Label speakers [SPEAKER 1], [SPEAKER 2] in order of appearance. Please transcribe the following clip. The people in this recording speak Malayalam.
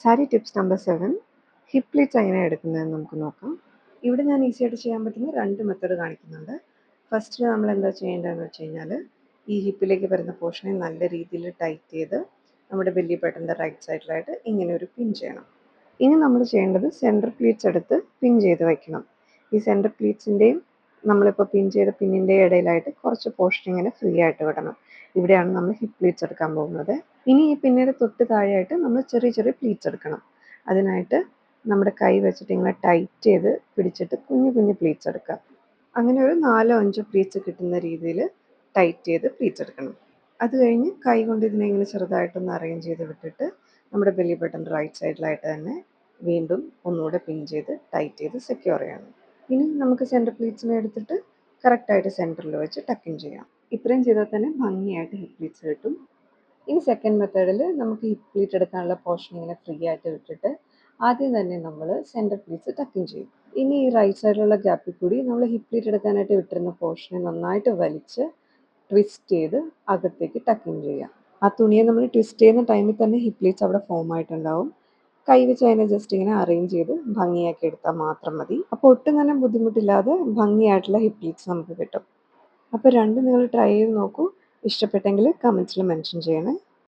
[SPEAKER 1] Sari tips number 7 hip pleats എങ്ങനെ എടുക്കുന്നതെന്ന് നമുക്ക് നോക്കാം. ഇവിടെ ഞാൻ ഈസി ആയിട്ട് ചെയ്യാൻ പറ്റുന്ന 2 മെത്തേഡ് കാണിക്കുന്നുണ്ട്. ഫസ്റ്റ് നമ്മൾ എന്താ ചെയ്യേണ്ടതെന്ന് വെച്ച് കഴിഞ്ഞാൽ ഈ ഹിപ്പിലേക്ക് വരുന്ന പോർഷനെ നല്ല രീതിയിൽ ടൈറ്റ് ചെയ്ത് നമ്മുടെ ബെല്ലി ബട്ടൻ്റെ റൈറ്റ് സൈഡിലായിട്ട് ഇങ്ങനെ ഒരു പിൻ ചെയ്യണം. ഇനി നമ്മൾ ചെയ്യേണ്ടത് സെൻറ്റർ പ്ലീറ്റ്സ് എടുത്ത് പിൻ ചെയ്ത് വയ്ക്കണം. ഈ സെൻറ്റർ പ്ലീറ്റ്സിൻ്റെയും നമ്മളിപ്പോൾ പിൻ ചെയ്ത പിന്നിൻ്റെ ഇടയിലായിട്ട് കുറച്ച് പോർഷൻ ഇങ്ങനെ ഫ്രീ ആയിട്ട് വിടണം. ഇവിടെയാണ് നമ്മൾ ഹിപ്പ് പ്ലീറ്റ്സ് എടുക്കാൻ പോകുന്നത്. ഇനി ഈ പിന്നീട് തൊട്ട് താഴെയായിട്ട് നമ്മൾ ചെറിയ ചെറിയ പ്ലീറ്റ്സ് എടുക്കണം. അതിനായിട്ട് നമ്മുടെ കൈ വെച്ചിട്ട് ഇങ്ങനെ ടൈറ്റ് ചെയ്ത് പിടിച്ചിട്ട് കുഞ്ഞു കുഞ്ഞു പ്ലീറ്റ്സ് എടുക്കുക. അങ്ങനെ ഒരു 4-5 പ്ലീറ്റ്സ് കിട്ടുന്ന രീതിയിൽ ടൈറ്റ് ചെയ്ത് പ്ലീറ്റ്സ് എടുക്കണം. അത് കഴിഞ്ഞ് കൈ കൊണ്ട് ഇതിനെ ഇങ്ങനെ ചെറുതായിട്ടൊന്ന് അറേഞ്ച് ചെയ്ത് വിട്ടിട്ട് നമ്മുടെ ബെല്ലി ബട്ടൻ്റെ റൈറ്റ് സൈഡിലായിട്ട് തന്നെ വീണ്ടും ഒന്നുകൂടെ പിൻ ചെയ്ത് ടൈറ്റ് ചെയ്ത് സെക്യൂർ ചെയ്യണം. ഇനി നമുക്ക് സെൻറ്റർ പ്ലീറ്റ്സിനെ എടുത്തിട്ട് കറക്റ്റായിട്ട് സെൻറ്ററിൽ വെച്ച് ടക്കിൻ ചെയ്യാം. ഇത്രയും ചെയ്താൽ തന്നെ ഭംഗിയായിട്ട് ഹിപ്പ് പ്ലീറ്റ്സ് കിട്ടും. ഇനി സെക്കൻഡ് മെത്തേഡിൽ നമുക്ക് ഹിപ്പ് പ്ലീറ്റ് എടുക്കാനുള്ള പോർഷൻ ഇങ്ങനെ ഫ്രീ ആയിട്ട് വിട്ടിട്ട് ആദ്യം തന്നെ നമ്മൾ സെൻറ്റർ പ്ലീറ്റ്സ് ടക്കിൻ ചെയ്യും. ഇനി ഈ റൈറ്റ് സൈഡിലുള്ള ഗ്യാപ്പിൽ കൂടി നമ്മൾ ഹിപ്പ് പ്ലീറ്റ് എടുക്കാനായിട്ട് വിട്ടിരുന്ന പോർഷനെ നന്നായിട്ട് വലിച്ച് ട്വിസ്റ്റ് ചെയ്ത് അകത്തേക്ക് ടക്കിൻ ചെയ്യാം. ആ തുണിയെ നമ്മൾ ട്വിസ്റ്റ് ചെയ്യുന്ന ടൈമിൽ തന്നെ ഹിപ്പ് പ്ലീറ്റ്സ് അവിടെ ഫോം ആയിട്ടുണ്ടാവും. കൈ വെച്ച് അതിനെ ജസ്റ്റ് ഇങ്ങനെ അറേഞ്ച് ചെയ്ത് ഭംഗിയാക്കി എടുത്താൽ മാത്രം മതി. അപ്പോൾ ഒട്ടും തന്നെ ബുദ്ധിമുട്ടില്ലാതെ ഭംഗിയായിട്ടുള്ള ഹിപ്പ് പ്ലീറ്റ്സ് നമുക്ക് കിട്ടും. അപ്പോൾ രണ്ടും നിങ്ങൾ ട്രൈ ചെയ്ത് നോക്കൂ. ഇഷ്ടപ്പെട്ടെങ്കിൽ കമൻറ്റ്സിൽ മെൻഷൻ ചെയ്യണേ.